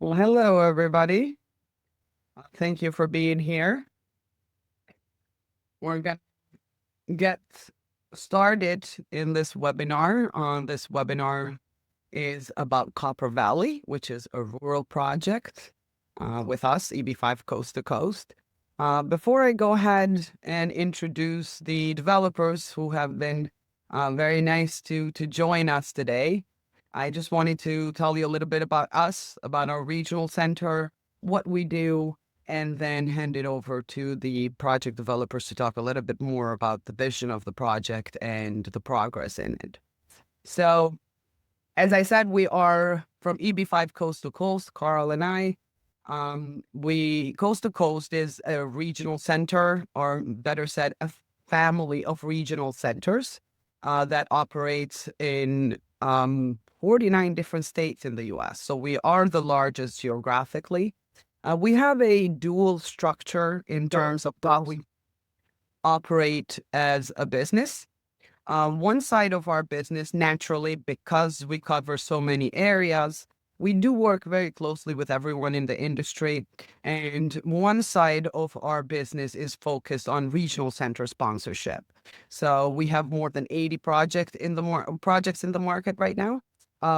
Well, hello, everybody. Thank you for being here. We're going to get started in this webinar. This webinar is about Copper Valley, which is a rural project with us, EB-5 Coast to Coast. Before I go ahead and introduce the developers who have been very nice to join us today, I just wanted to tell you a little bit about us, about our regional center, what we do, and then hand it over to the project developers to talk a little bit more about the vision of the project and the progress in it. So, as I said, we are from EB-5 Coast to Coast, Carl and I. We Coast to Coast is a regional center, or better said, a family of regional centers that operates in 49 different states in the US. So we are the largest geographically. We have a dual structure in terms of how we operate as a business. One side of our business, naturally, because we cover so many areas, we do work very closely with everyone in the industry. And one side of our business is focused on regional center sponsorship. So we have more than 80 projects in the market right now,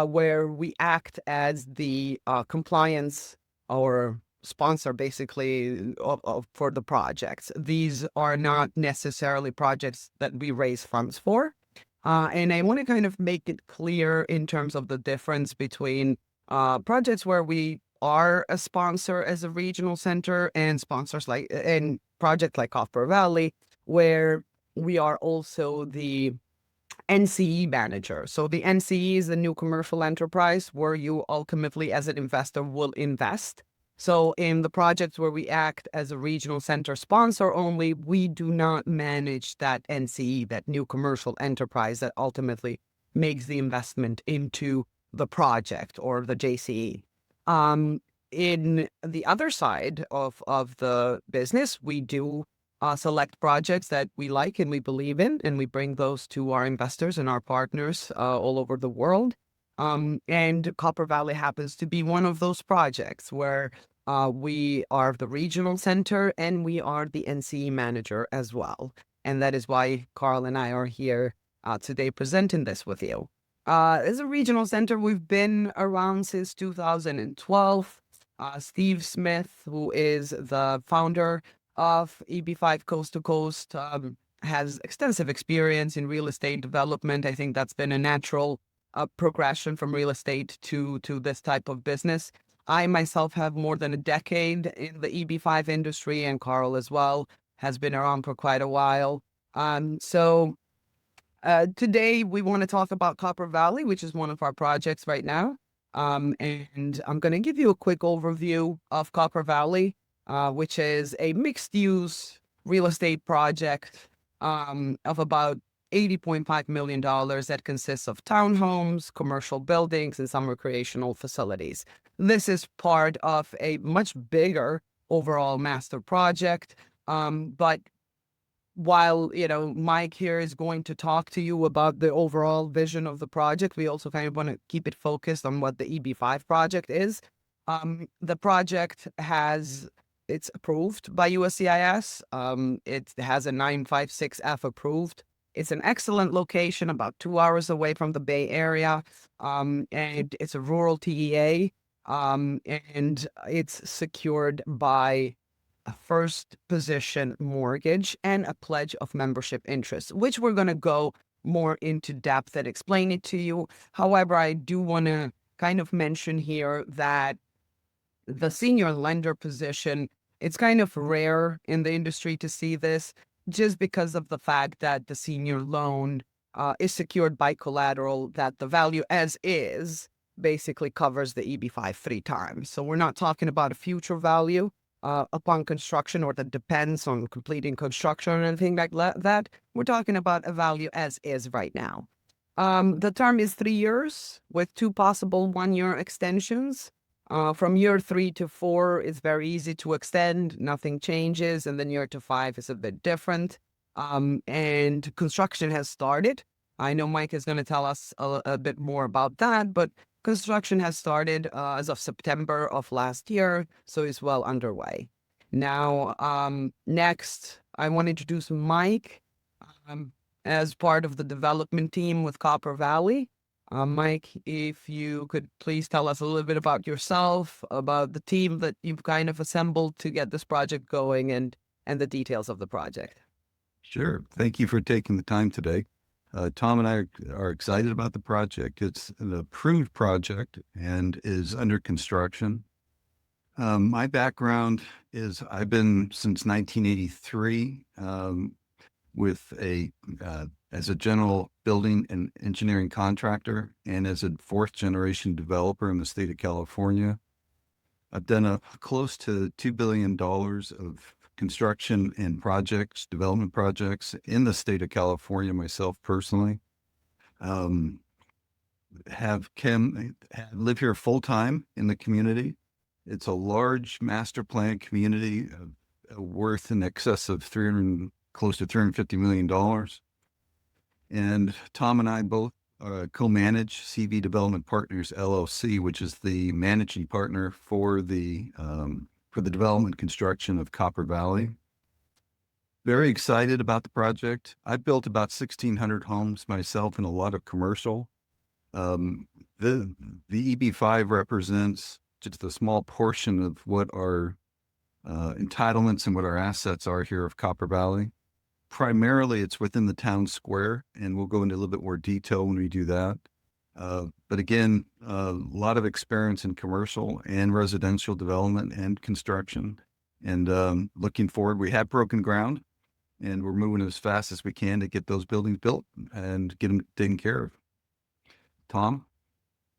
where we act as the compliance or sponsor basically for the projects. These are not necessarily projects that we raise funds for. And I want to kind of make it clear in terms of the difference between projects where we are a sponsor as a regional center and projects like Copper Valley, where we are also the NCE manager. So the NCE is the new commercial enterprise where you ultimately as an investor will invest. So in the projects where we act as a regional center sponsor only, we do not manage that NCE, that new commercial enterprise that ultimately makes the investment into the project or the JCE. In the other side of the business, we do select projects that we like and we believe in, and we bring those to our investors and our partners all over the world. And Copper Valley happens to be one of those projects where we are the regional center and we are the NCE manager as well. And that is why Carl and I are here today presenting this with you. As a regional center, we've been around since 2012. Steve Smith, who is the founder of EB-5 Coast to Coast, has extensive experience in real estate development. I think that's been a natural progression from real estate to this type of business. I myself have more than a decade in the EB-5 industry, and Carl as well has been around for quite a while. Today we want to talk about Copper Valley, which is one of our projects right now. And I'm going to give you a quick overview of Copper Valley, which is a mixed-use real estate project of about $80.5 million that consists of townhomes, commercial buildings, and some recreational facilities. This is part of a much bigger overall master project. But while, Mike here is going to talk to you about the overall vision of the project, we also kind of want to keep it focused on what the EB-5 project is. The project it's approved by USCIS. It has a 956F approved. It's an excellent location, about 2 hours away from the Bay Area. And it's a rural TEA. And it's secured by a first position mortgage and a pledge of membership interest, which we're going to go more into depth and explain it to you. However, I do want to kind of mention here that the senior lender position, it's kind of rare in the industry to see this just because of the fact that the senior loan is secured by collateral that the value as is basically covers the EB-5 3 times. So we're not talking about a future value upon construction, or that depends on completing construction or anything like that. We're talking about a value as is right now. The term is 3 years with 2 possible 1-year extensions. From year 3 to 4 is very easy to extend, nothing changes, and then year to 5 is a bit different. And construction has started. I know Mike is going to tell us a bit more about that, but Construction has started as of September of last year, so it's well underway. Now, next, I want to introduce Mike um, as part of the development team with Copper Valley. Mike, if you could please tell us a little bit about yourself, about the team that you've kind of assembled to get this project going, and the details of the project. Sure. Thank you for taking the time today. Tom and I are excited about the project. It's an approved project and is under construction. My background is I've been since 1983 with as a general building and engineering contractor and as a fourth generation developer in the state of California. I've done close to $2 billion of construction and development projects in the state of California myself personally. Live here full time in the community. It's a large master plan community worth in excess of close to $350 million. And Tom and I both co-manage CV Development Partners LLC, which is the managing partner for the development construction of Copper Valley. Very excited about the project. I built about 1,600 homes myself and a lot of commercial. The EB-5 represents just a small portion of what our entitlements and what our assets are here of Copper Valley. Primarily, it's within the town square, and we'll go into a little bit more detail when we do that. But again, a lot of experience in commercial and residential development and construction. And looking forward, we have broken ground, and we're moving as fast as we can to get those buildings built and get them taken care of. Tom?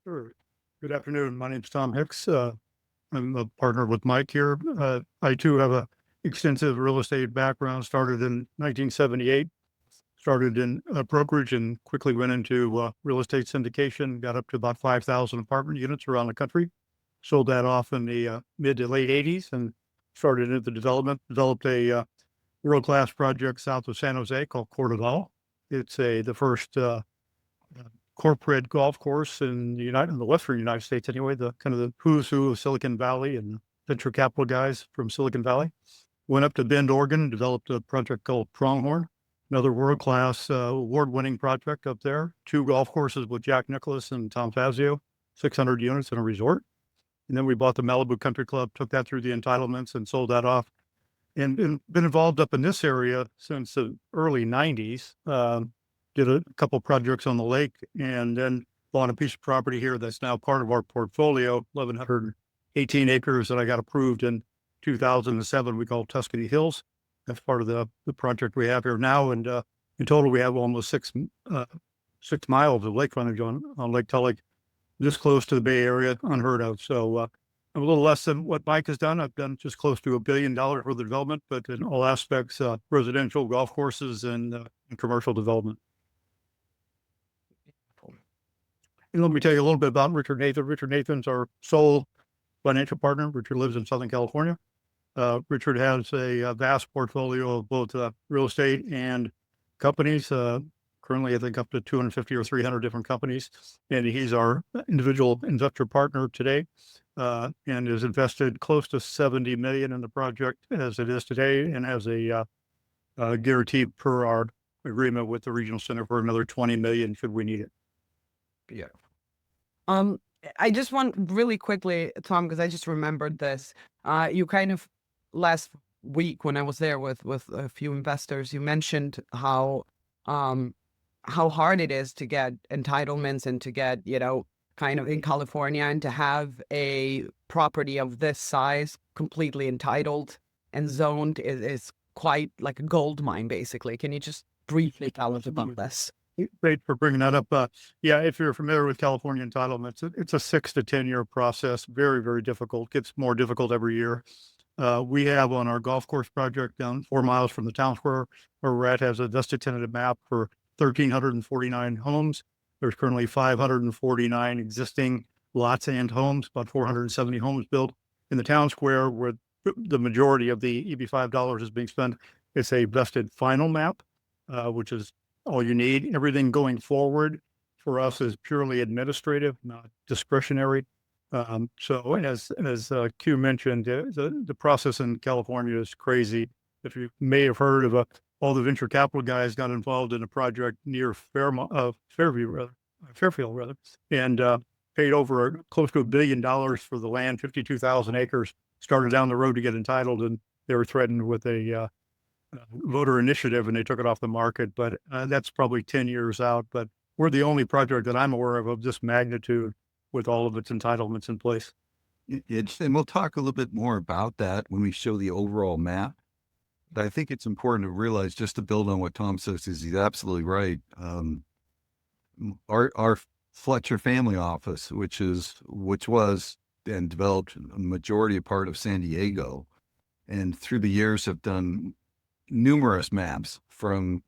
Sure. Good afternoon. My name's Tom Hicks. I'm a partner with Mike here. I too have a extensive real estate background. Started in 1978. Started in brokerage and quickly went into real estate syndication. Got up to about 5,000 apartment units around the country. Sold that off in the mid to late 80s and started into development. Developed a world-class project south of San Jose called Cordoval. It's the first corporate golf course in the Western United States anyway, the kind of the who's who of Silicon Valley and venture capital guys from Silicon Valley. Went up to Bend, Oregon, developed a project called Pronghorn, another world-class award-winning project up there. 2 golf courses with Jack Nicklaus and Tom Fazio, 600 units in a resort. And then we bought the Malibu Country Club, took that through the entitlements and sold that off. And been involved up in this area since the early 90s. Did a couple projects on the lake and then bought a piece of property here that's now part of our portfolio, 1,118 acres that I got approved in 2007. We call Tuscany Hills. That's part of the project we have here now. And in total, we have almost 6 miles of lake frontage on Lake Tulloch, this close to the Bay Area, unheard of. So I'm a little less than what Mike has done. I've done just close to $1 billion for the development, but in all aspects, residential, golf courses, and commercial development. And let me tell you a little bit about Richard Nathan. Richard Nathan's our sole financial partner. Richard lives in Southern California. Richard has a vast portfolio of both real estate and companies. Currently, I think up to 250 or 300 different companies. And he's our individual investor partner today and has invested close to $70 million in the project as it is today and has a guarantee per our agreement with the Regional Center for another $20 million should we need it. Yeah. I just want really quickly, Tom, because I just remembered this. You kind of last week when I was there with a few investors, you mentioned how hard it is to get entitlements and to get, kind of in California and to have a property of this size completely entitled and zoned is quite like a gold mine, basically. Can you just briefly tell us about this? Great for bringing that up. Yeah, if you're familiar with California entitlements, it's a 6 to 10 year process. Very, very difficult. Gets more difficult every year. We have on our golf course project down 4 miles from the town square where we're at has a vested tentative map for 1,349 homes. There's currently 549 existing lots and homes, about 470 homes built in the town square where the majority of the EB-5 dollars is being spent. It's a vested final map, which is all you need. Everything going forward for us is purely administrative, not discretionary. So as Q mentioned, the process in California is crazy. If you may have heard of all the venture capital guys got involved in a project near Fairfield rather, and paid over close to $1 billion for the land, 52,000 acres, started down the road to get entitled, and they were threatened with a voter initiative, and they took it off the market. But that's probably 10 years out. But we're the only project that I'm aware of this magnitude with all of its entitlements in place. And we'll talk a little bit more about that when we show the overall map. But I think it's important to realize, just to build on what Tom says, is he's absolutely right. Our Fletcher family office, which was and developed a majority of part of San Diego, and through the years have done numerous maps from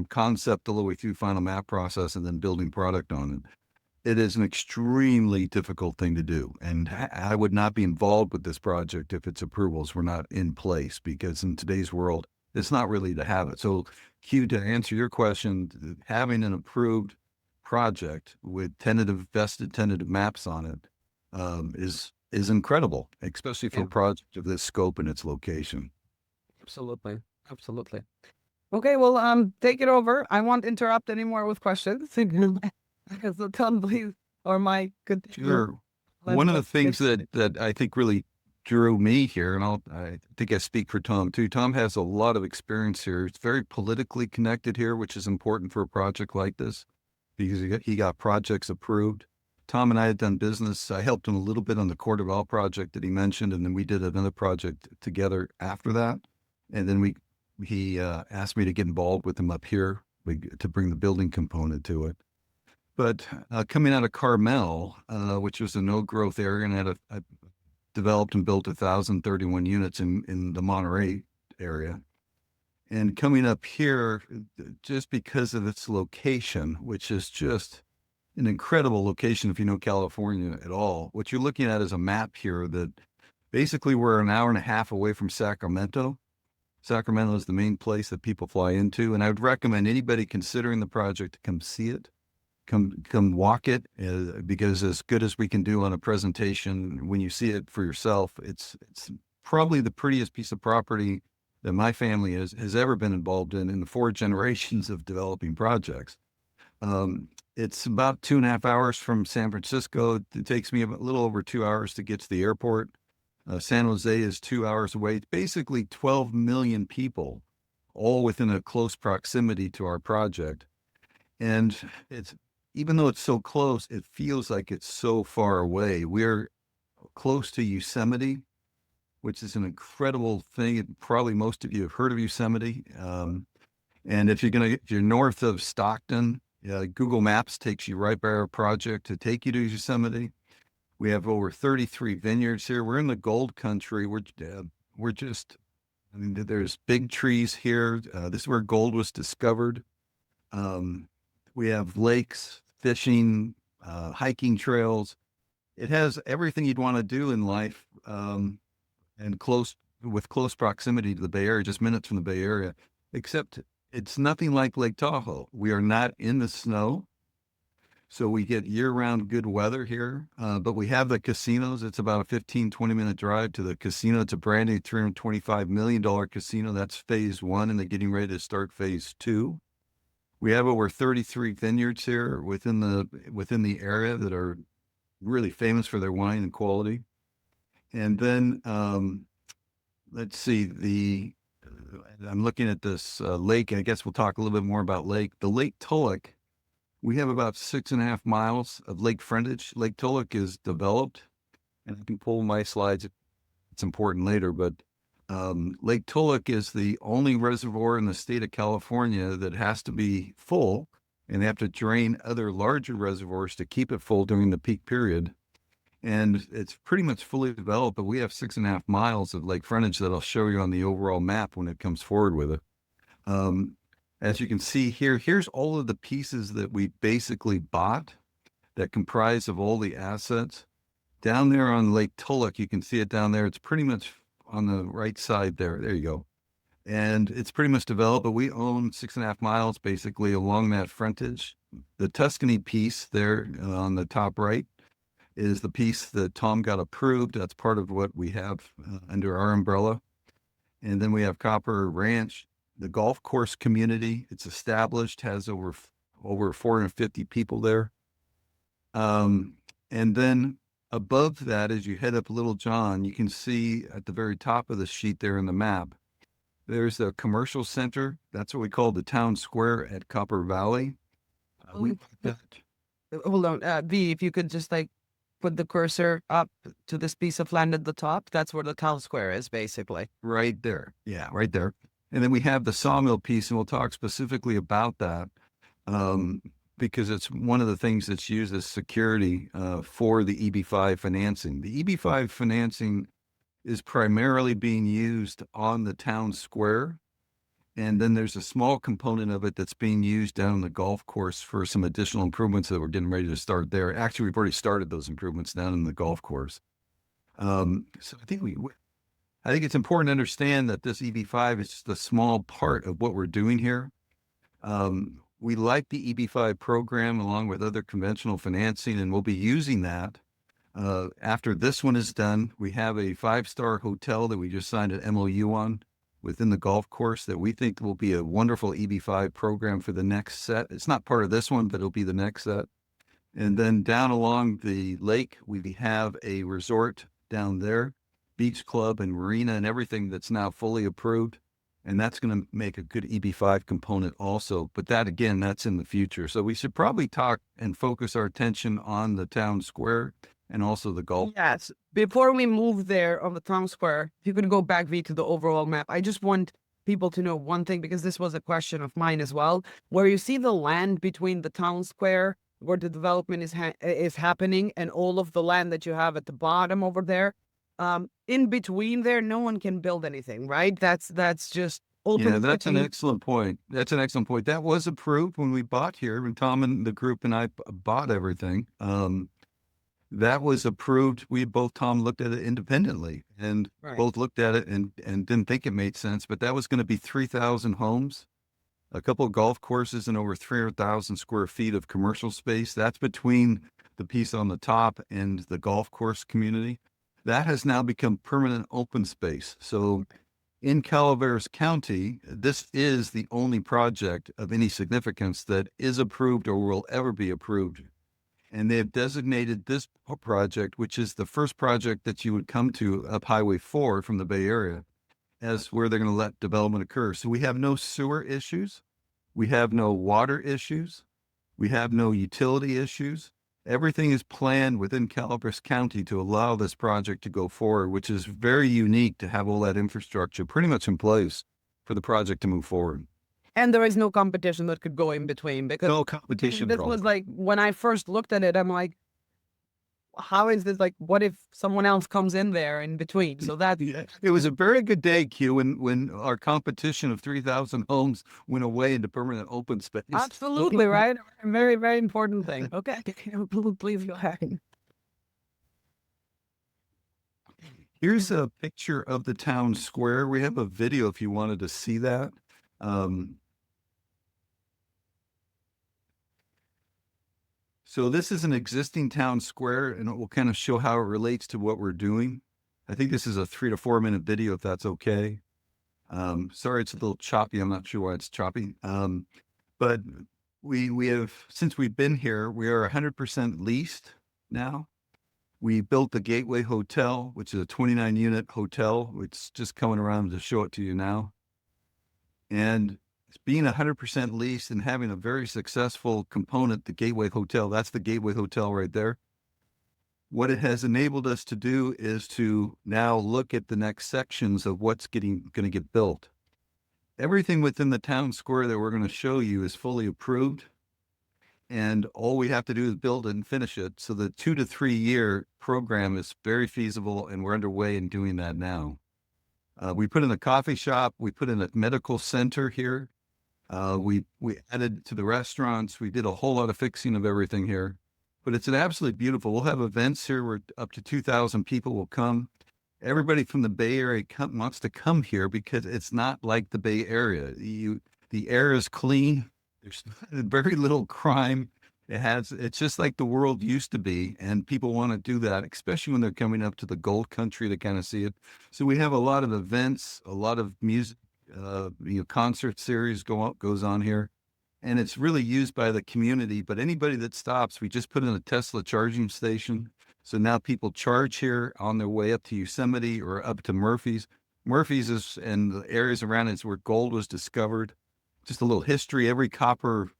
concept all the way through final map process and then building product on it. It is an extremely difficult thing to do. And I would not be involved with this project if its approvals were not in place, because in today's world, it's not really to have it. So Q, to answer your question, having an approved project with vested tentative maps on it is incredible, especially for a project of this scope and its location. Absolutely. Absolutely. Okay, well, take it over. I won't interrupt anymore with questions. So Tom, please, or Mike, continue. Sure. One of the things that I think really drew me here, and I think I speak for Tom too. Tom has a lot of experience here. It's very politically connected here, which is important for a project like this, because he got projects approved. Tom and I had done business. I helped him a little bit on the Coeur d'Alene project that he mentioned, and then we did another project together after that. And then he asked me to get involved with him up here to bring the building component to it. But coming out of Carmel, which was a no-growth area, and I developed and built 1,031 units in the Monterey area. And coming up here, just because of its location, which is just an incredible location if you know California at all, what you're looking at is a map here that basically we're an hour and a half away from Sacramento. Sacramento is the main place that people fly into, and I would recommend anybody considering the project to come see it. Come walk it, because as good as we can do on a presentation, when you see it for yourself, it's probably the prettiest piece of property that my family has ever been involved in the 4 generations of developing projects. It's about 2.5 hours from San Francisco. It takes me a little over 2 hours to get to the airport. San Jose is 2 hours away. It's basically 12 million people, all within a close proximity to our project. And even though it's so close, it feels like it's so far away. We're close to Yosemite, which is an incredible thing. Probably most of you have heard of Yosemite. And if you're north of Stockton, Google Maps takes you right by our project to take you to Yosemite. We have over 33 vineyards here. We're in the gold country. There's big trees here. This is where gold was discovered. We have lakes, fishing, hiking trails. It has everything you'd want to do in life, and with close proximity to the Bay Area, just minutes from the Bay Area, except it's nothing like Lake Tahoe. We are not in the snow, so we get year-round good weather here, but we have the casinos. It's about a 15, 20-minute drive to the casino. It's a brand new $325 million casino. That's phase 1, and they're getting ready to start phase 2. We have over 33 vineyards here within the area that are really famous for their wine and quality. And then let's see, I'm looking at this lake, and I guess we'll talk a little bit more about lake. The Lake Tulloch, we have about 6.5 miles of lake frontage. Lake Tulloch is developed, and I can pull my slides. It's important later, but Lake Tulloch is the only reservoir in the state of California that has to be full, and they have to drain other larger reservoirs to keep it full during the peak period. And it's pretty much fully developed, but we have 6.5 miles of lake frontage that I'll show you on the overall map when it comes forward with it. As you can see here, here's all of the pieces that we basically bought that comprise of all the assets. Down there on Lake Tulloch, you can see it down there. It's pretty much on the right side there. There you go. and it's pretty much developed, but we own 6.5 miles basically along that frontage. The Tuscany piece there on the top right is the piece that Tom got approved. That's part of what we have under our umbrella. And then we have Copper Ranch, the golf course community. It's established, has over 450 people there. And then above that, as you head up Little John, you can see at the very top of the sheet there in the map, there's a commercial center. That's what we call the town square at Copper Valley. We Hold on, V, if you could just like put the cursor up to this piece of land at the top, that's where the town square is basically. right there. Yeah, right there. And then we have the sawmill piece, and we'll talk specifically about that because it's one of the things that's used as security for the EB-5 financing. The EB-5 financing is primarily being used on the town square. And then there's a small component of it that's being used down on the golf course for some additional improvements that we're getting ready to start there. Actually, we've already started those improvements down in the golf course. So I think it's important to understand that this EB-5 is just a small part of what we're doing here. We like the EB-5 program along with other conventional financing, and we'll be using that. After this one is done, we have a 5-star hotel that we just signed an MOU on within the golf course that we think will be a wonderful EB-5 program for the next set. It's not part of this one, but it'll be the next set. And then down along the lake, we have a resort down there, beach club and marina and everything that's now fully approved. And that's going to make a good EB-5 component also. But that, again, that's in the future. So we should probably talk and focus our attention on the town square and also the golf. Yes. Before we move there on the town square, if you could go back, V, to the overall map, I just want people to know one thing, because this was a question of mine as well. Where you see the land between the town square, where the development is happening, and all of the land that you have at the bottom over there, in between there, no one can build anything, right? That's just open. Yeah, that's an excellent point. That's an excellent point. That was approved when we bought here, when Tom and the group and I bought everything. That was approved. Tom looked at it independently and both looked at it and didn't think it made sense, but that was going to be 3,000 homes, a couple of golf courses, and over 300,000 square feet of commercial space. That's between the piece on the top and the golf course community. That has now become permanent open space. So in Calaveras County, this is the only project of any significance that is approved or will ever be approved. And they have designated this project, which is the first project that you would come to up Highway 4 from the Bay Area, as where they're going to let development occur. So we have no sewer issues. We have no water issues. We have no utility issues. Everything is planned within Calaveras County to allow this project to go forward, which is very unique to have all that infrastructure pretty much in place for the project to move forward. And there is no competition that could go in between, because no competition. This was like, when I first looked at it, I'm like, how is this, like, what if someone else comes in there in between? So that it was a very good day, Q, when our competition of 3,000 homes went away into permanent open space. Absolutely, right? A very, very important thing. Okay, please go ahead. Here's a picture of the town square. We have a video if you wanted to see that. So this is an existing town square, and it will kind of show how it relates to what we're doing. I think this is a 3 to 4 minute video, if that's okay. Sorry, it's a little choppy. I'm not sure why it's choppy. But we have, since we've been here, we are 100% leased now. We built the Gateway Hotel, which is a 29 unit hotel, which is just coming around to show it to you now. And being 100% leased and having a very successful component, the Gateway Hotel, that's the Gateway Hotel right there. What it has enabled us to do is to now look at the next sections of what's going to get built. Everything within the town square that we're going to show you is fully approved. And all we have to do is build it and finish it. So the 2 to 3 year program is very feasible, and we're underway in doing that now. We put in a coffee shop. We put in a medical center here. We added to the restaurants. We did a whole lot of fixing of everything here, but it's an absolutely beautiful. We'll have events here where up to 2,000 people will come. everybody from the Bay Area wants to come here because it's not like the Bay Area. The air is clean. There's very little crime. It's just like the world used to be, and people want to do that, especially when they're coming up to the Gold Country to kind of see it. So we have a lot of events, a lot of music, concert series goes on here, and it's really used by the community. But anybody that stops, we just put in a Tesla charging station. So now people charge here on their way up to Yosemite or up to Murphy's. Murphy's is, and the areas around it is where gold was discovered. Just a little history. Every copper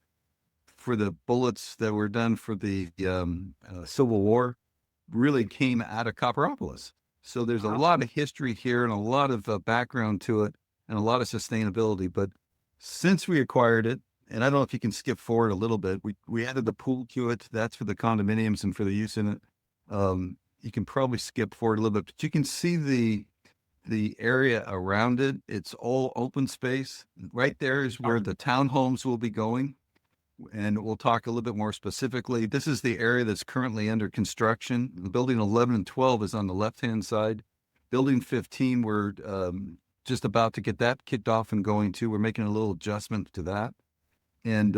for the bullets that were done for the Civil War really came out of Copperopolis. So there's a lot of history here and a lot of background to it and a lot of sustainability. But since we acquired it, and I don't know if you can skip forward a little bit, we added the pool to it. That's for the condominiums and for the use in it. You can probably skip forward a little bit, but you can see the area around it. It's all open space. Right there is where the townhomes will be going. And we'll talk a little bit more specifically. This is the area that's currently under construction. Building 11 and 12 is on the left-hand side. Building 15, we're just about to get that kicked off and going too. We're making a little adjustment to that. And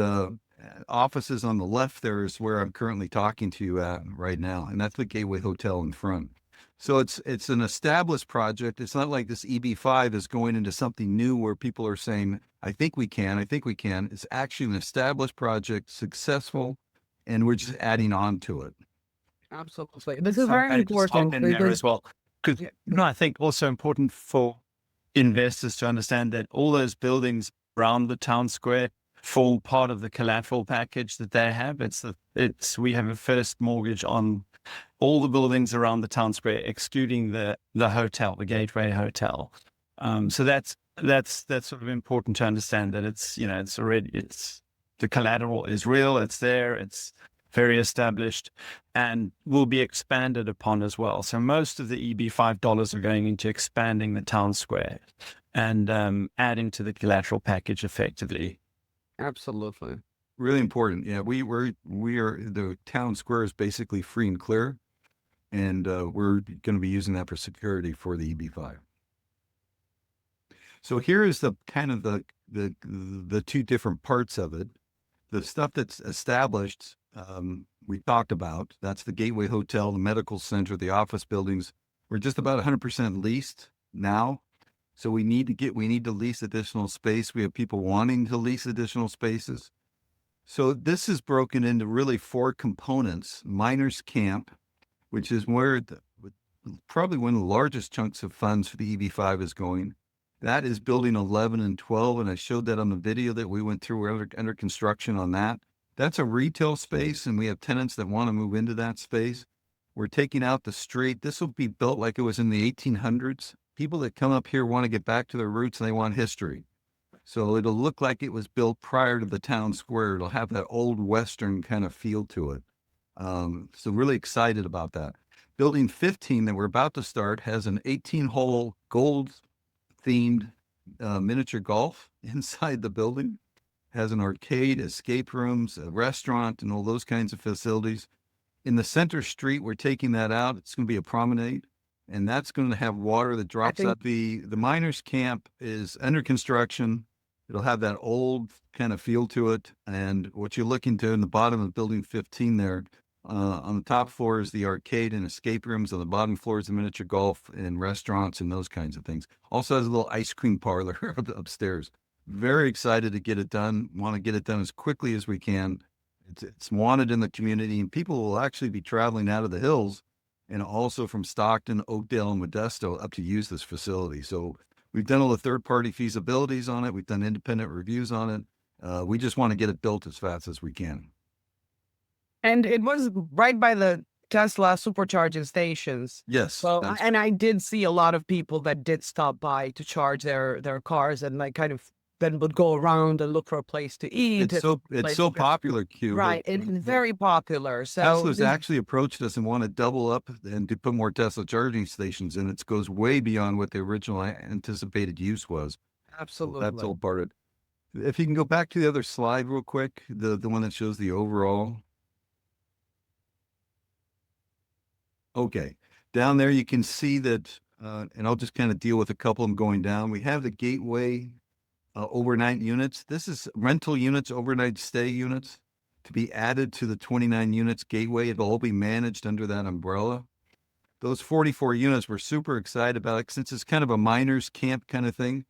offices on the left there is where I'm currently talking to you at right now. And that's the Gateway Hotel in front. So it's an established project. It's not like this EB-5 is going into something new where people are saying, I think we can. It's actually an established project, successful, and we're just adding on to it. Absolutely. This is So very I just hop important. in there because- as well. Because Yeah. I think also important for investors to understand that all those buildings around the town square form part of the collateral package that they have. We have a first mortgage on all the buildings around the town square, excluding the hotel, the Gateway Hotel. So that's sort of important to understand that the collateral is real, it's there, it's very established, and will be expanded upon as well. So most of the EB-5 dollars are going into expanding the town square and adding to the collateral package effectively. Absolutely. Really important. Yeah, we are the town square is basically free and clear, and we're going to be using that for security for the EB-5. So here is the kind of the two different parts of it. The stuff that's established, we talked about. That's the Gateway Hotel, the medical center, the office buildings. We're just about 100% leased now. So we need to lease additional space. We have people wanting to lease additional spaces. So this is broken into really 4 components. Miners Camp, which is where probably one of the largest chunks of funds for the EB-5 is going. That is building 11 and 12, and I showed that on the video that we went through. We're under construction on that. That's a retail space, and we have tenants that want to move into that space. We're taking out the street. This will be built like it was in the 1800s. People that come up here want to get back to their roots, and they want history. So it'll look like it was built prior to the town square. It'll have that old Western kind of feel to it. So really excited about that. Building 15 that we're about to start has an 18-hole gold-themed miniature golf inside the building. Has an arcade, escape rooms, a restaurant, and all those kinds of facilities. In the center street, we're taking that out. It's going to be a promenade, and that's going to have water that drops out. The miners' camp is under construction. It'll have that old kind of feel to it. And what you're looking to in the bottom of building 15 there, on the top floor is the arcade and escape rooms. On the bottom floor is the miniature golf and restaurants and those kinds of things. Also has a little ice cream parlor upstairs. Very excited to get it done. Want to get it done as quickly as we can. It's wanted in the community, and people will actually be traveling out of the hills and also from Stockton, Oakdale, and Modesto up to use this facility. So we've done all the third-party feasibilities on it. We've done independent reviews on it. We just want to get it built as fast as we can. And it was right by the Tesla supercharging stations. Yes. So, and I did see a lot of people that did stop by to charge their cars, and like kind of then would go around and look for a place to eat. It's so popular, Q. Right. It's very popular. So Tesla's actually approached us and want to double up and to put more Tesla charging stations, and it goes way beyond what the original anticipated use was. Absolutely. So that's all part of it. If you can go back to the other slide real quick, the one that shows the overall. Okay. Down there, you can see that and I'll just kind of deal with a couple of them going down. We have the Gateway overnight units. This is rental units, overnight stay units to be added to the 29 units Gateway. It'll all be managed under that umbrella. Those 44 units, we're super excited about it since it's kind of a miners camp kind of thing.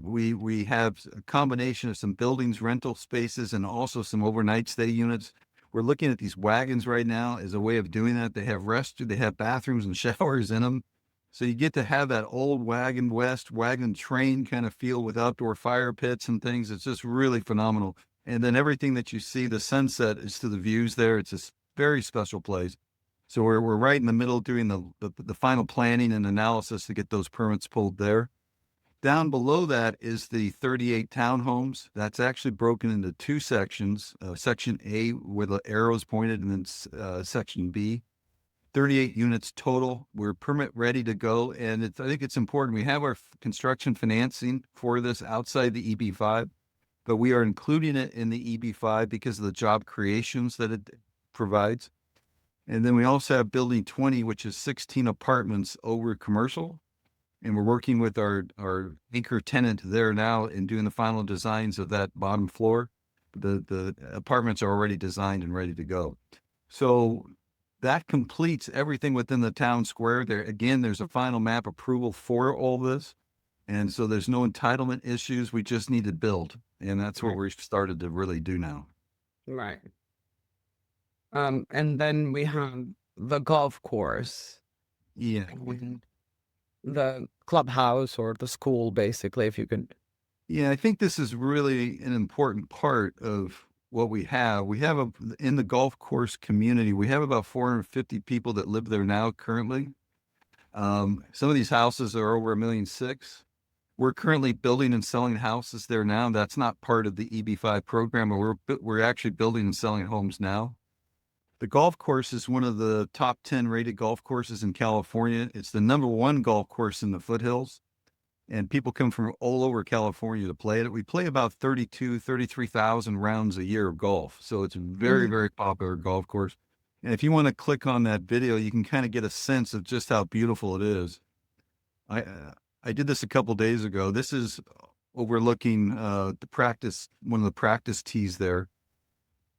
We have a combination of some buildings, rental spaces, and also some overnight stay units. We're looking at these wagons right now as a way of doing that. They have bathrooms and showers in them. So you get to have that old Wagon West, wagon train kind of feel with outdoor fire pits and things. It's just really phenomenal. And then everything that you see, the sunset is to the views there. It's a very special place. So we're right in the middle doing the final planning and analysis to get those permits pulled there. Down below that is the 38 townhomes. That's actually broken into two sections. Section A where the arrows pointed, and then Section B. 38 units total. We're permit ready to go. And I think it's important. We have our construction financing for this outside the EB-5, but we are including it in the EB-5 because of the job creations that it provides. And then we also have building 20, which is 16 apartments over commercial. And we're working with our anchor tenant there now in doing the final designs of that bottom floor. The apartments are already designed and ready to go. So that completes everything within the town square. There again, there's a final map approval for all this. And so there's no entitlement issues. We just need to build. And that's what we've started to really do now. Right. And then we have the golf course, Yeah. the clubhouse or the school, basically, if you could. Yeah, I think this is really an important part of what we have. We have in the golf course community, we have about 450 people that live there now currently. Some of these houses are over $1.6 million. We're currently building and selling houses there now. That's not part of the EB-5 program, but we're actually building and selling homes now. The golf course is one of the top 10 rated golf courses in California. It's the #1 golf course in the foothills, and people come from all over California to play it. We play about 33,000 rounds a year of golf. So it's a very, very popular golf course. And if you want to click on that video, you can kind of get a sense of just how beautiful it is. I did this a couple days ago. This is overlooking one of the practice tees there.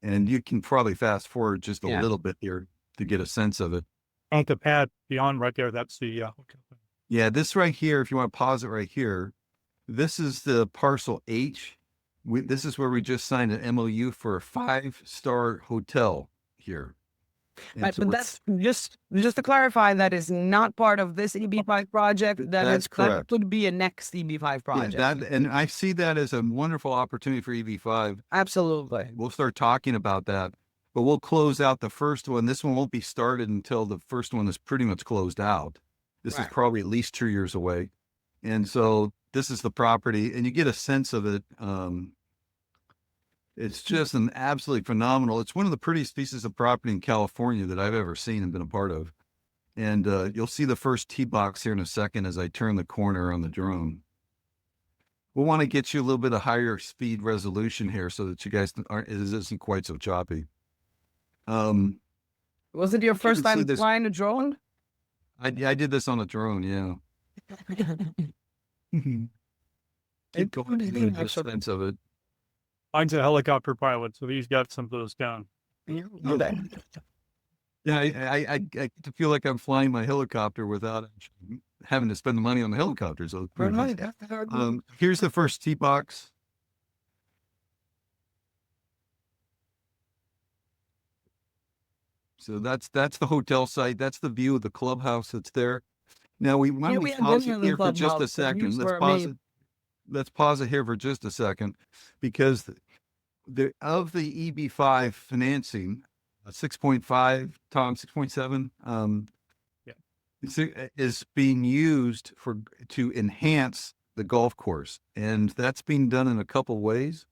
And you can probably fast forward just a little bit here to get a sense of it. On the pad beyond right there, that's the Yeah, this right here, if you want to pause it right here, this is the parcel H. This is where we just signed an MOU for a 5-star hotel here. And Right, so but that's just to clarify, that is not part of this EB-5 project. That's correct. That could be a next EB-5 project. and I see that as a wonderful opportunity for EB-5. Absolutely. We'll start talking about that, but we'll close out the first one. This one won't be started until the first one is pretty much closed out. This is probably at least 2 years away. And so this is the property, and you get a sense of it. It's just an absolutely phenomenal. It's one of the prettiest pieces of property in California that I've ever seen and been a part of. And you'll see the first tee box here in a second as I turn the corner on the drone. We'll want to get you a little bit of higher speed resolution here so that you guys it isn't quite so choppy. Was it your first time flying a drone? I did this on a drone, yeah. Keep going to get a sense of it. mine's a helicopter pilot, so he's got some of those down. Yeah, I feel like I'm flying my helicopter without having to spend the money on the helicopter. So here's the first tee box. So that's the hotel site. That's the view of the clubhouse that's there. Now we pause it here for just a second. Let's pause it here for just a second, because of the EB-5 financing, 6.5, Tom, 6.7, is being used to enhance the golf course. And that's being done in a couple ways.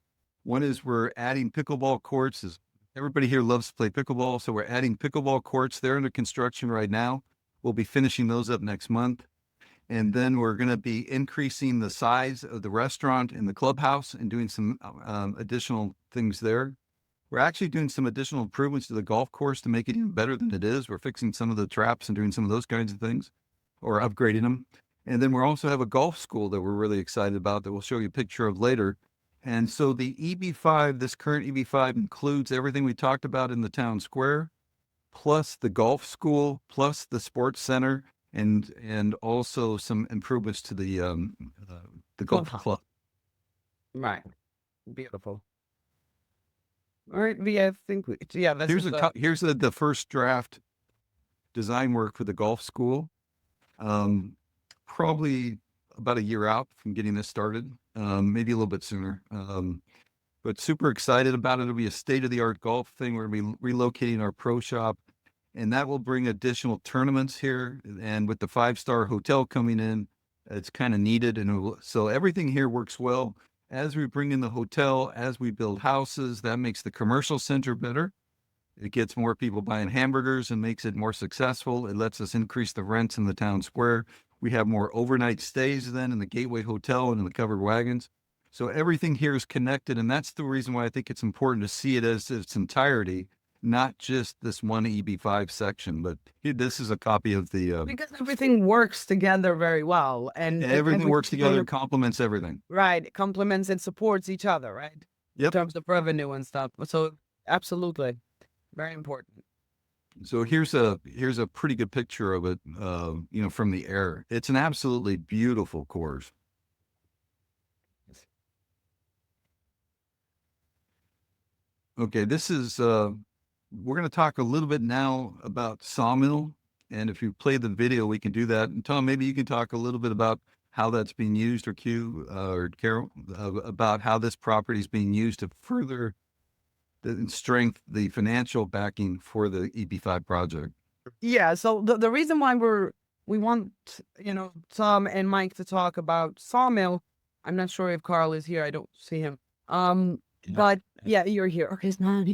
One is we're adding pickleball courts. Everybody here loves to play pickleball, so we're adding pickleball courts. They're under construction right now. We'll be finishing those up next month. And then we're going to be increasing the size of the restaurant and the clubhouse and doing some additional things there. We're actually doing some additional improvements to the golf course to make it even better than it is. We're fixing some of the traps and doing some of those kinds of things. or upgrading them. And then we also have a golf school that we're really excited about that we'll show you a picture of later. And so the EB-5, this current EB-5 includes everything we talked about in the town square, plus the golf school, plus the sports center, and also some improvements to the golf Clubhouse. club. Right. Beautiful. All right, I think yeah, this Here's is here's the first draft design work for the golf school. Probably about a year out from getting this started, maybe a little bit sooner. But super excited about it. It'll be a state-of-the-art golf thing. We're going to be relocating our pro shop, and that will bring additional tournaments here. And with the 5-star hotel coming in, it's kind of needed. And so everything here works well. As we bring in the hotel, as we build houses, that makes the commercial center better. It gets more people buying hamburgers and makes it more successful. It lets us increase the rents in the town square. We have more overnight stays then in the Gateway Hotel and in the covered wagons. So everything here is connected, and that's the reason why I think it's important to see it as its entirety, not just this one EB-5 section. But this is a copy of the because everything works together very well, and everything works together kind and complements everything. right, it complements and supports each other, right? In Yep. terms of revenue and stuff. So absolutely, very important. So here's a pretty good picture of it, from the air. It's an absolutely beautiful course. Okay, this is, we're going to talk a little bit now about Sawmill. And if you play the video, we can do that. And Tom, maybe you can talk a little bit about how that's being used, or Q or Carol, about how this property is being used to further strengthen the financial backing for the EB-5 project. Yeah. So the reason why we want Tom and Mike to talk about Sawmill. I'm not sure if Carl is here. I don't see him. But yeah, you're here. Okay, it's not.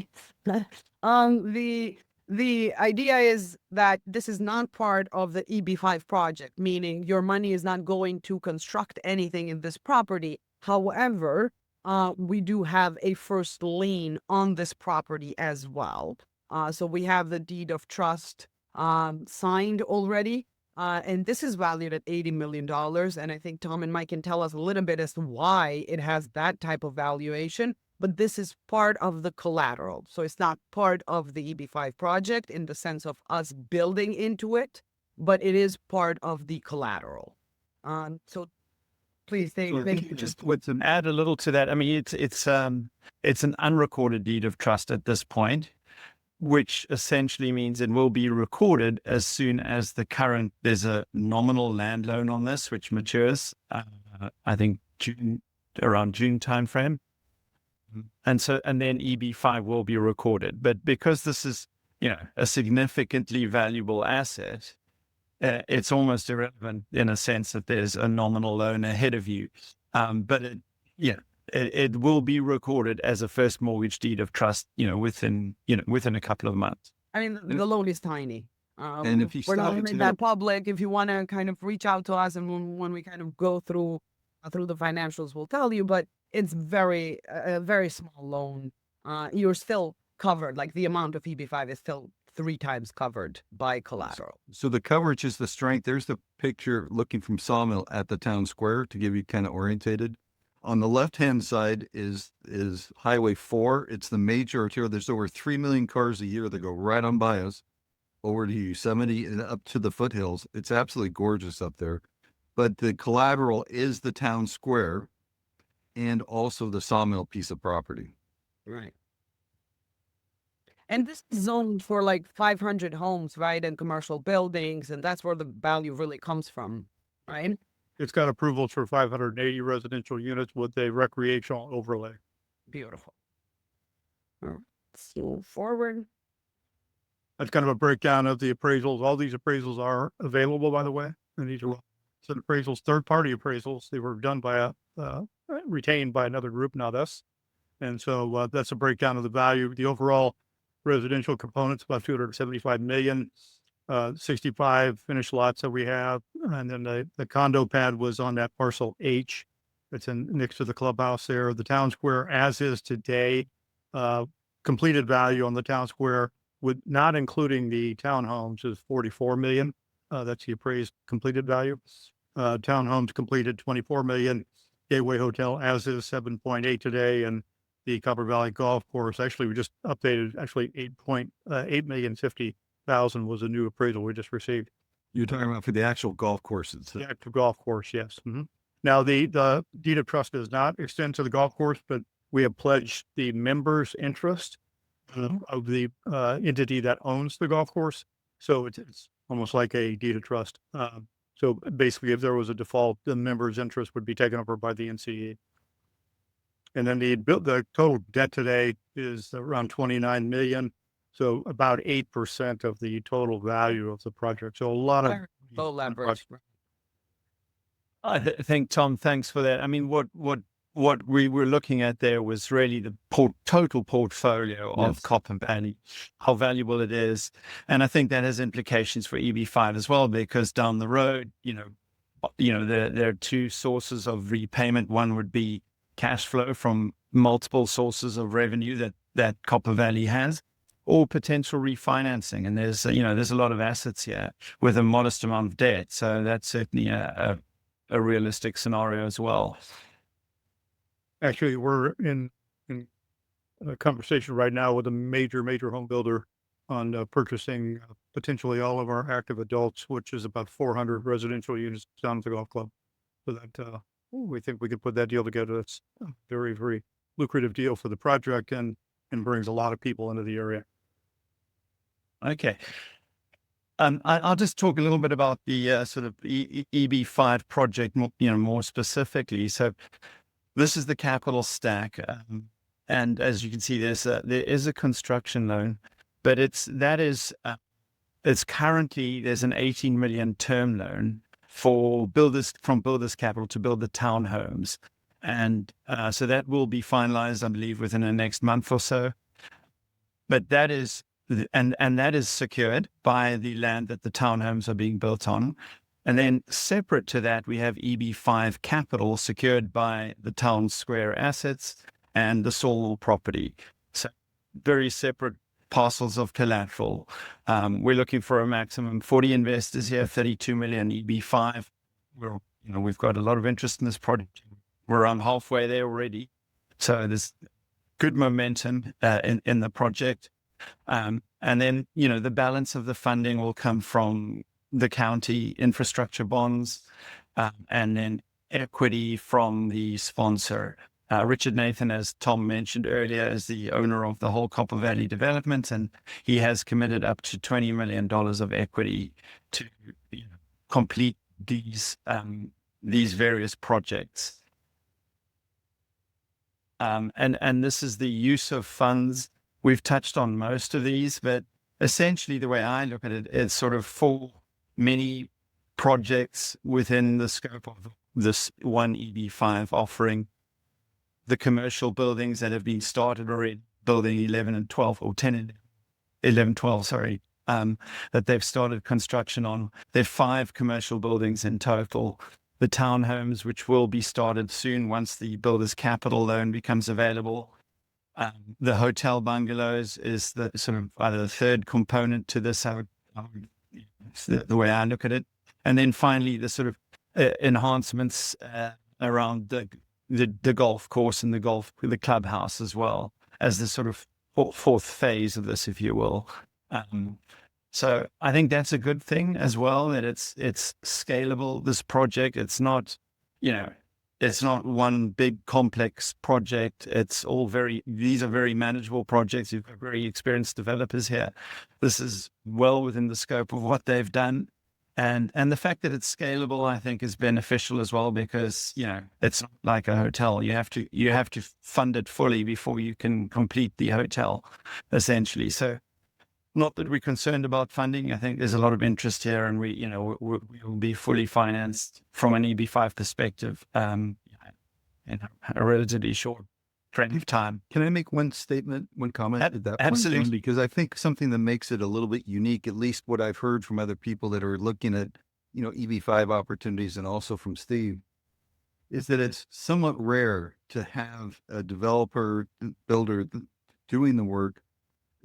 The idea is that this is not part of the EB-5 project, meaning your money is not going to construct anything in this property. However, we do have a first lien on this property as well. So we have the deed of trust signed already. And this is valued at $80 million. And I think Tom and Mike can tell us a little bit as to why it has that type of valuation. But this is part of the collateral. So it's not part of the EB-5 project in the sense of us building into it, but it is part of the collateral. So please, thank you. Just to add a little to that. I mean, it's an unrecorded deed of trust at this point, which essentially means it will be recorded as soon as there's a nominal land loan on this, which matures, I think around June timeframe. And then EB-5 will be recorded. But because this is, a significantly valuable asset, it's almost irrelevant in a sense that there's a nominal loan ahead of you. But it will be recorded as a first mortgage deed of trust, within a couple of months. I mean, the loan is tiny. And if you we're not stop making that public. If you want to kind of reach out to us, and when we kind of go through the financials, we'll tell you. But it's a very small loan. You're still covered. Like the amount of EB-5 is still 3 times covered by collateral. So the coverage is the strength. There's the picture looking from Sawmill at the town square to give you kind of orientated. On the left-hand side is Highway 4. It's the major arterial. There's over 3 million cars a year that go right on by us over to Yosemite and up to the foothills. It's absolutely gorgeous up there. But the collateral is the town square and also the Sawmill piece of property. Right. And this is zoned for like 500 homes, right? And commercial buildings. And that's where the value really comes from, right? It's got approvals for 580 residential units with a recreational overlay. Beautiful. All right. Let's move forward. That's kind of a breakdown of the appraisals. All these appraisals are available, by the way. And these are appraisals, third-party appraisals. They were done by retained by another group, not us. And so that's a breakdown of the value. The overall residential components, about 275 million, 65 finished lots that we have. And then the condo pad was on that parcel H. It's next to the clubhouse there. The town square, as is today, completed value on the town square, with not including the townhomes, is 44 million. That's the appraised completed value. Townhomes completed 24 million. Gateway Hotel as is 7.8 today, and the Copper Valley Golf Course, actually, we just updated, actually 8,850,000 was a new appraisal we just received. You're talking about for the actual golf courses. The active golf course, yes. Now, the deed of trust does not extend to the golf course, but we have pledged the members' interest of the entity that owns the golf course. So it's almost like a deed of trust. So basically, if there was a default, the members' interest would be taken over by the NCE. And then the total debt today is around 29 million. So about 8% of the total value of the project. So a lot of Low leverage. I think, Tom, thanks for that. I mean, what we were looking at there was really the total portfolio of Copper Valley, how valuable it is. And I think that has implications for EB-5 as well, because down the road, there are two sources of repayment. One would be cash flow from multiple sources of revenue that Copper Valley has, or potential refinancing. And there's a lot of assets here with a modest amount of debt. So that's certainly a realistic scenario as well. Actually, we're in a conversation right now with a major home builder on purchasing potentially all of our active adults, which is about 400 residential units down at the golf club. So that we think we could put that deal together. It's a very lucrative deal for the project and brings a lot of people into the area. Okay. I'll just talk a little bit about the sort of EB-5 project, more specifically. So this is the capital stack. And as you can see, there is a construction loan, but it's currently, there's an 18 million term loan from Builders Capital to build the townhomes. And so that will be finalized, I believe, within the next month or so. But that is, and that is secured by the land that the townhomes are being built on. And then separate to that, we have EB-5 capital secured by the town square assets and the Sawmill property. So very separate parcels of collateral. We're looking for a maximum 40 investors here, 32 million EB-5. We've got a lot of interest in this project. We're around halfway there already. So there's good momentum in the project. And then, the balance of the funding will come from the county infrastructure bonds, and then equity from the sponsor. Richard Nathan, as Tom mentioned earlier, is the owner of the whole Copper Valley development, and he has committed up to $20 million of equity to complete these various projects. And this is the use of funds. We've touched on most of these, but essentially the way I look at it, it's sort of 4 mini projects within the scope of this one EB-5 offering. The commercial buildings that have been started already, building 11 and 12, or 10 and 11, 12, sorry, that they've started construction on. There are 5 commercial buildings in total. The townhomes, which will be started soon once the Builders Capital loan becomes available. The hotel bungalows is the sort of either the third component to this, the way I look at it. And then finally, the sort of enhancements around the golf course and the clubhouse as well, as the sort of fourth phase of this, if you will. So I think that's a good thing as well, that it's scalable, this project. It's not, it's not one big complex project. These are very manageable projects. You've got very experienced developers here. This is well within the scope of what they've done. And the fact that it's scalable, I think, is beneficial as well, because, it's not like a hotel. You have to fund it fully before you can complete the hotel, essentially. So not that we're concerned about funding. I think there's a lot of interest here, and we will be fully financed from an EB-5 perspective in a relatively short period of time. Can I make one comment at that point? Absolutely. Because I think something that makes it a little bit unique, at least what I've heard from other people that are looking at, EB-5 opportunities, and also from Steve, is that it's somewhat rare to have a developer, builder doing the work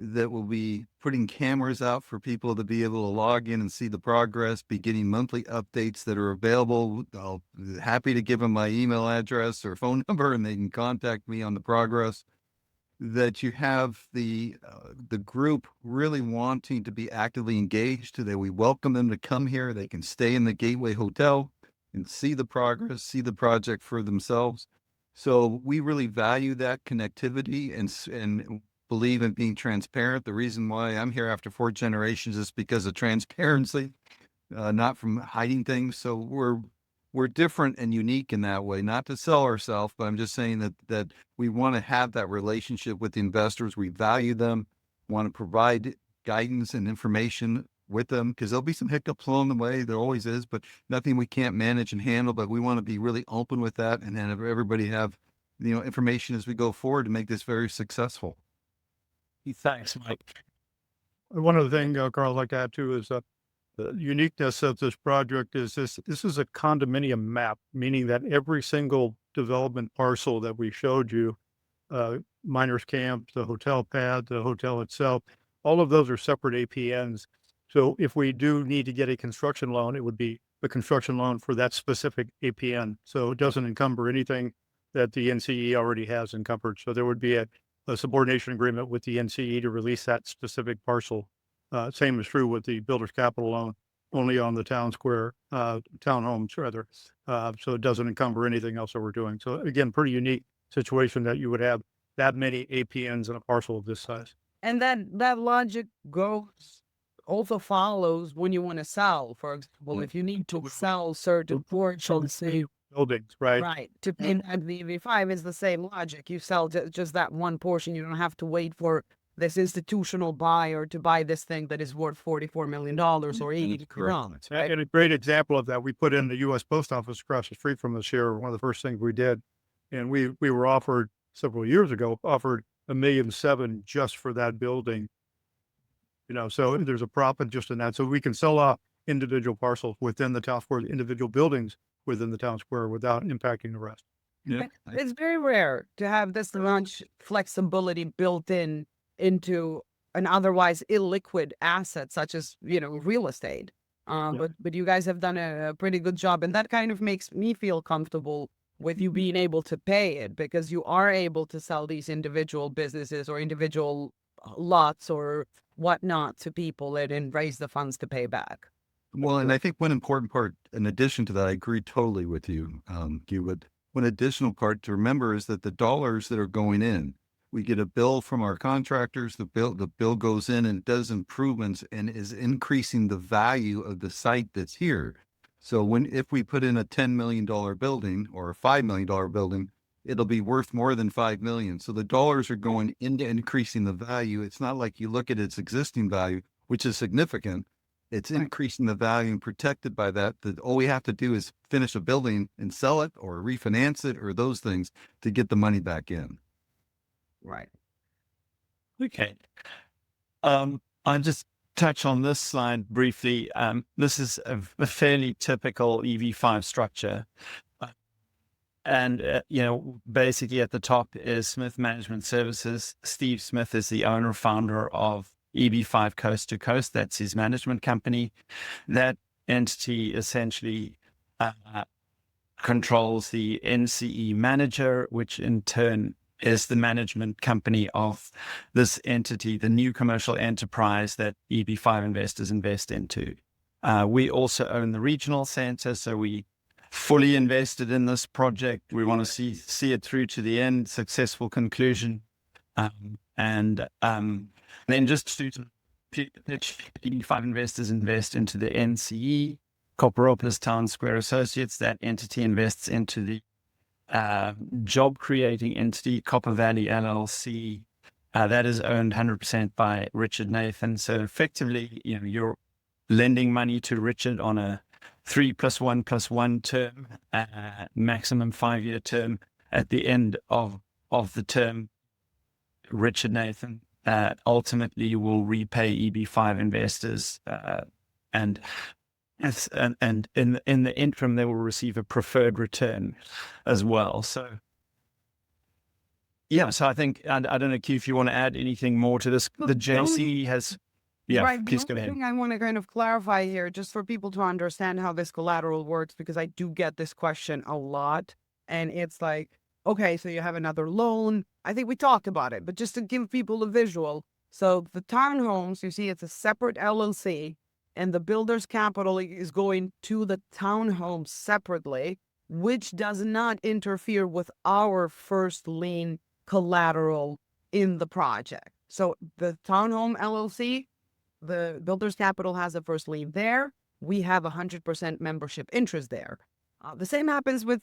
that will be putting cameras out for people to be able to log in and see the progress, be getting monthly updates that are available. I'll be happy to give them my email address or phone number, and they can contact me on the progress. That you have the group really wanting to be actively engaged, that we welcome them to come here. They can stay in the Gateway Hotel and see the progress, see the project for themselves. So we really value that connectivity and believe in being transparent. The reason why I'm here after 4 generations is because of transparency, not from hiding things. So we're different and unique in that way, not to sell ourselves, but I'm just saying that we want to have that relationship with the investors. We value them, want to provide guidance and information with them, because there'll be some hiccups along the way. There always is, but nothing we can't manage and handle. But we want to be really open with that and have everybody have, information as we go forward to make this very successful. Thanks, Mike. One other thing, Carl, I'd like to add too is the uniqueness of this project is this is a condominium map, meaning that every single development parcel that we showed you, miners camp, the hotel pad, the hotel itself, all of those are separate APNs. So if we do need to get a construction loan, it would be a construction loan for that specific APN. So it doesn't encumber anything that the NCE already has encumbered. So there would be a subordination agreement with the NCE to release that specific parcel. Same is true with the builder's capital loan, only on the town square, townhomes rather. So it doesn't encumber anything else that we're doing. So again, pretty unique situation that you would have that many APNs in a parcel of this size. And that logic also follows when you want to sell. For example, if you need to sell certain portions, say, Buildings, right? right, to pay that the EB-5 is the same logic. You sell just that one portion. You don't have to wait for this institutional buyer to buy this thing that is worth $44 million or $80 million. Right? And a great example of that, we put in the U.S. Post Office across the street from us here. One of the first things we did, and we were offered several years ago, offered $1.7 million just for that building. So there's a profit just in that. So we can sell off individual parcels within the town square, individual buildings within the town square without impacting the rest. Yeah. It's very rare to have this much flexibility built into an otherwise illiquid asset such as real estate. But you guys have done a pretty good job, and that kind of makes me feel comfortable with you being able to pay it, because you are able to sell these individual businesses or individual lots or whatnot to people and raise the funds to pay back. Well, and I think one important part, in addition to that, I agree totally with you, but one additional part to remember is that the dollars that are going in, we get a bill from our contractors, the bill goes in and does improvements and is increasing the value of the site that's here. So if we put in a $10 million building or a $5 million building, it'll be worth more than $5 million. So the dollars are going into increasing the value. It's not like you look at its existing value, which is significant. It's increasing the value and protected by that all we have to do is finish a building and sell it or refinance it or those things to get the money back in. Right. Okay. I'll just touch on this slide briefly. This is a fairly typical EB-5 structure. And, basically at the top is Smith Management Services. Steve Smith is the owner, founder of EB-5 Coast to Coast. That's his management company. That entity essentially controls the NCE manager, which in turn is the management company of this entity, the new commercial enterprise that EB-5 investors invest into. We also own the regional center, so we fully invested in this project. We want to see it through to the end, successful conclusion. Then just to pitch, EB-5 investors invest into the NCE, Cooperopolis Town Square Associates. That entity invests into the job-creating entity, Copper Valley LLC. That is owned 100% by Richard Nathan. So effectively, you're lending money to Richard on a 3+1+1 term, maximum 5-year term. At the end of the term, Richard Nathan ultimately will repay EB-5 investors, and in the interim, they will receive a preferred return as well. So Yeah, so I think, and I don't know, Q, if you want to add anything more to this. The JC has, yeah, Right. please The go only ahead. thing I want to kind of clarify here, just for people to understand how this collateral works, because I do get this question a lot. And it's like, okay, so you have another loan. I think we talked about it, but just to give people a visual. So the townhomes, you see, it's a separate LLC, and the builder's capital is going to the townhome separately, which does not interfere with our first lien collateral in the project. So the townhome LLC, the builder's capital has a first lien there. We have 100% membership interest there. The same happens with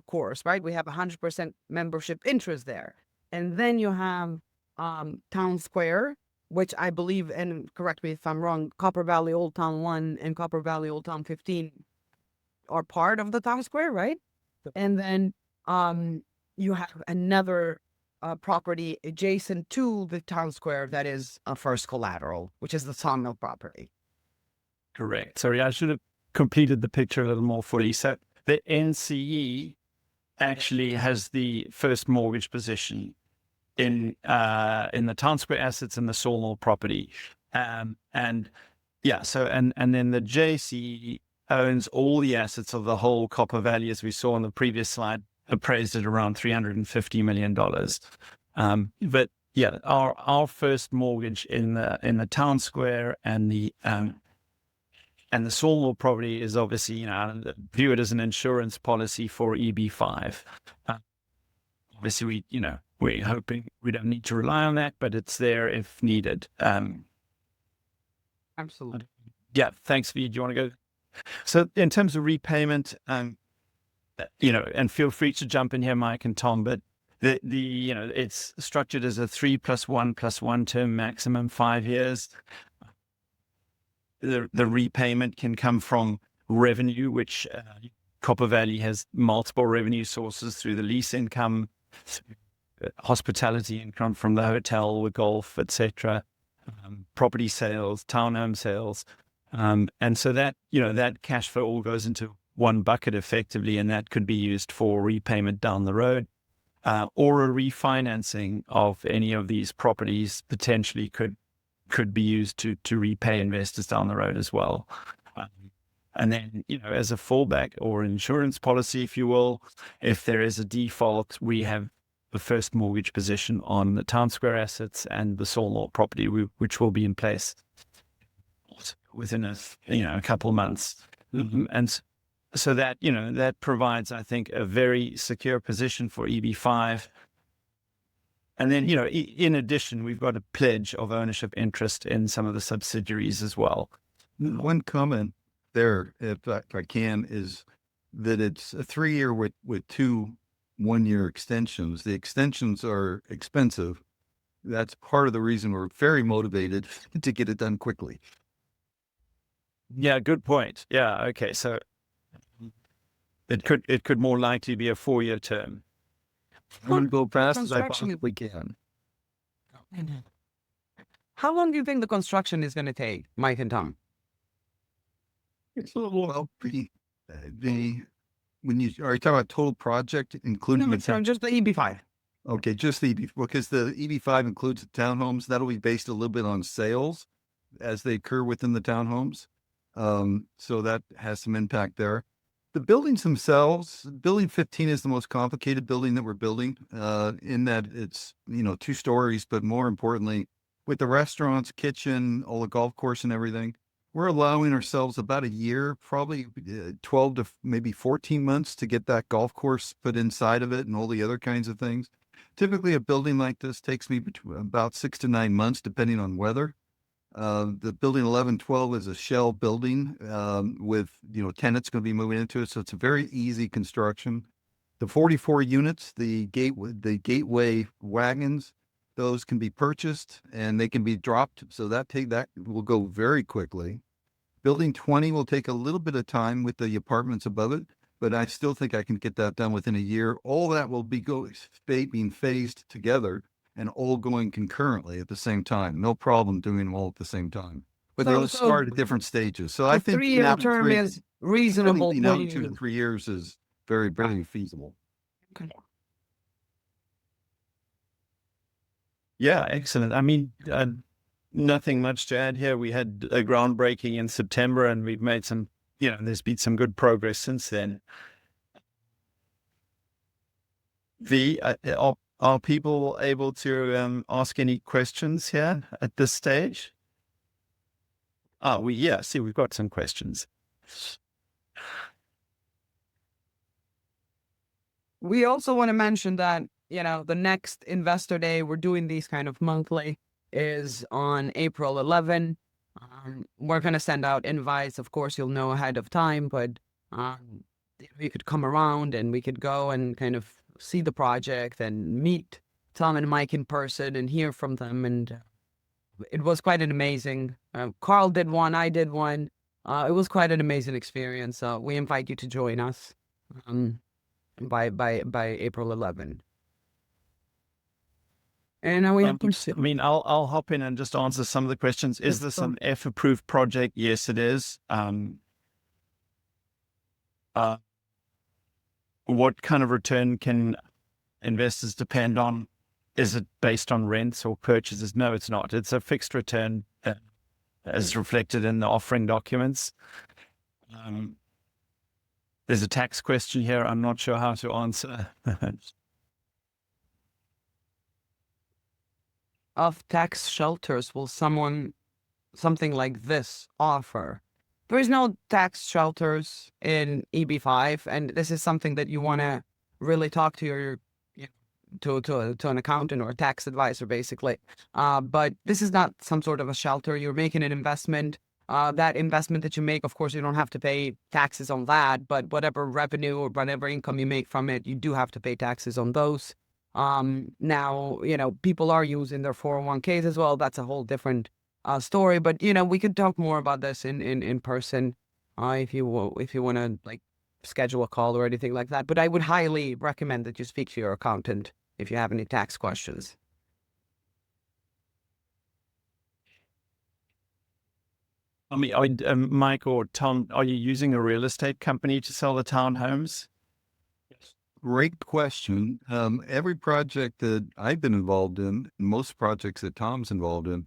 course, right? We have 100% membership interest there. And then you have Town Square, which I believe, and correct me if I'm wrong, Copper Valley Old Town 1 and Copper Valley Old Town 15 are part of the Town Square, right? And then you have another property adjacent to the Town Square that is a first collateral, which is the Sawmill property. Correct. Sorry, I should have completed the picture a little more fully. So the NCE actually has the first mortgage position in the Town Square assets and the Sawmill property. And yeah, so and then the JC owns all the assets of the whole Copper Valley, as we saw on the previous slide, appraised at around $350 million. But yeah, our first mortgage in the Town Square and the Sawmill property is obviously, view it as an insurance policy for EB-5. Obviously, we're hoping we don't need to rely on that, but it's there if needed. Absolutely. Yeah, thanks, V. Do you want to go? So in terms of repayment, and feel free to jump in here, Mike and Tom, but it's structured as a 3+1+1 term, maximum 5 years. The repayment can come from revenue, which Copper Valley has multiple revenue sources through the lease income, hospitality income from the hotel, the golf, etc., property sales, townhome sales, and so that that cash flow all goes into one bucket effectively, and that could be used for repayment down the road, or a refinancing of any of these properties potentially could be used to repay investors down the road as well. And then, as a fallback or insurance policy, if you will, if there is a default, we have the first mortgage position on the Town Square assets and the Sawmill property, which will be in place within a couple of months. And so that, that provides, I think, a very secure position for EB-5. And then, in addition, we've got a pledge of ownership interest in some of the subsidiaries as well. One comment there, if I can, is that it's a 3-year with 2 1-year extensions. The extensions are expensive. That's part of the reason we're very motivated to get it done quickly. Yeah, good point. Yeah, okay. So it could more likely be a 4-year term. I'm going to go fast as I Construction- possibly can. How long do you think the construction is going to take, Mike and Tom? It's a little when you are you talking about total project, including No, the town? just the EB-5. Okay, just the EB, because the EB-5 includes the townhomes. That'll be based a little bit on sales as they occur within the townhomes. So that has some impact there. The buildings themselves, building 15 is the most complicated building that we're building, in that it's, 2 stories, but more importantly, with the restaurants, kitchen, all the golf course and everything, we're allowing ourselves about a year, probably 12 to maybe 14 months to get that golf course put inside of it and all the other kinds of things. Typically, a building like this takes me about 6 to 9 months, depending on weather. The building 1112 is a shell building with, tenants going to be moving into it. So it's a very easy construction. The 44 units, the gateway wagons, those can be purchased and they can be dropped. So that will go very quickly. Building 20 will take a little bit of time with the apartments above it, but I still think I can get that done within a year. All that will be being phased together and all going concurrently at the same time. No problem doing them all at the same time. But they'll start at different stages. So I think 3-year term is reasonable. now 2 to 3 years is very, very feasible. Okay. Yeah, excellent. I mean, nothing much to add here. We had a groundbreaking in September, and we've made some, there's been some good progress since then. Are people able to ask any questions here at this stage? See, we've got some questions. We also want to mention that, the next Investor Day, we're doing these kind of monthly, is on April 11. We're going to send out invites. Of course, you'll know ahead of time, but you could come around and we could go and kind of see the project and meet Tom and Mike in person and hear from them. And it was quite an amazing, Carl did one, I did one. It was quite an amazing experience. We invite you to join us by April 11. And now we have I mean, I'll hop in and just answer some of the questions. Is this an F-approved project? Yes, it is. What kind of return can investors depend on? Is it based on rents or purchases? No, it's not. It's a fixed return as reflected in the offering documents. There's a tax question here. I'm not sure how to answer. Of tax shelters will something like this offer? There is no tax shelters in EB-5, and this is something that you want to really talk to your to an accountant or a tax advisor, basically. But this is not some sort of a shelter. You're making an investment. That investment that you make, of course, you don't have to pay taxes on that, but whatever revenue or whatever income you make from it, you do have to pay taxes on those. Now, people are using their 401ks as well. That's a whole different story, but we could talk more about this in person if you want to like schedule a call or anything like that. But I would highly recommend that you speak to your accountant if you have any tax questions. I mean, Mike or Tom, are you using a real estate company to sell the townhomes? Great question. Every project that I've been involved in, most projects that Tom's involved in,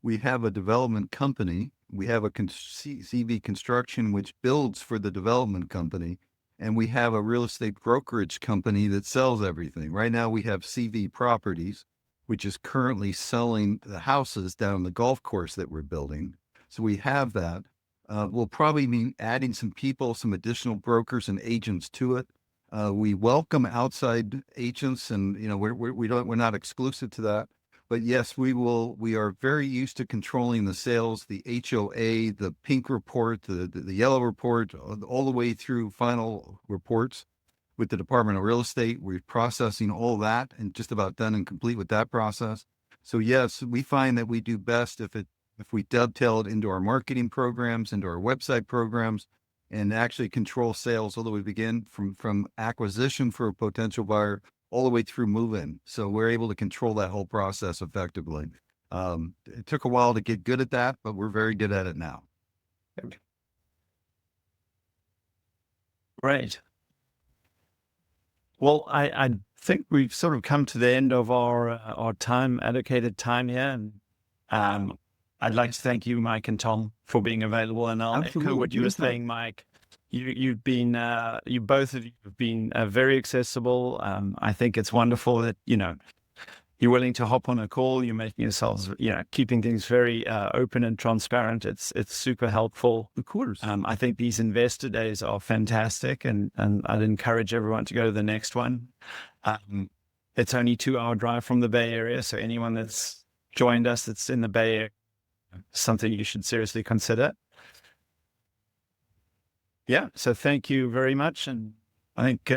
we have a development company. We have a CV Construction, which builds for the development company. And we have a real estate brokerage company that sells everything. Right now we have CV Properties, which is currently selling the houses down the golf course that we're building. So we have that. We'll probably be adding some people, some additional brokers and agents to it. We welcome outside agents, and we're not exclusive to that. But yes, we are very used to controlling the sales, the HOA, the pink report, the yellow report, all the way through final reports with the Department of Real Estate. We're processing all that and just about done and complete with that process. So yes, we find that we do best if we dovetail it into our marketing programs, into our website programs, and actually control sales all the way begin from acquisition for a potential buyer all the way through move-in. So we're able to control that whole process effectively. It took a while to get good at that, but we're very good at it now. Great. Well, I think we've sort of come to the end of our allocated time here. And I'd like to thank you, Mike and Tom, for being available. And I'll echo what you were saying, Mike. You both of you have been very accessible. I think it's wonderful that, you're willing to hop on a call. You're making yourselves, keeping things very open and transparent. It's super helpful. Of course. I think these investor days are fantastic, and I'd encourage everyone to go to the next one. It's only 2-hour drive from the Bay Area. So anyone that's joined us that's in the Bay Area, something you should seriously consider. Yeah. So thank you very much. And I think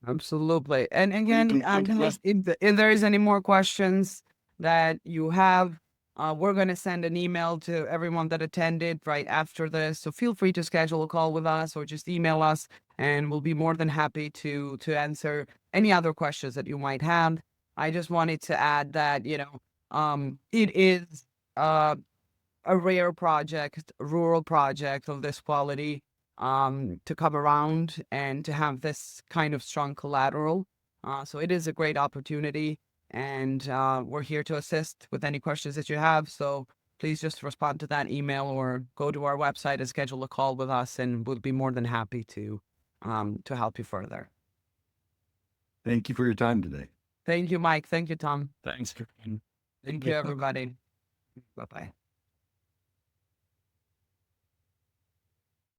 Absolutely. And again, guys, if there is any more questions that you have, we're going to send an email to everyone that attended right after this. So feel free to schedule a call with us or just email us, and we'll be more than happy to answer any other questions that you might have. I just wanted to add that, it is a rare project, a rural project of this quality, to come around and to have this kind of strong collateral. So it is a great opportunity. and we're here to assist with any questions that you have. So please just respond to that email or go to our website and schedule a call with us, and we'll be more than happy to help you further. Thank you for your time today. Thank you, Mike. Thank you, Tom. Thanks. Thank you, everybody. Bye-bye.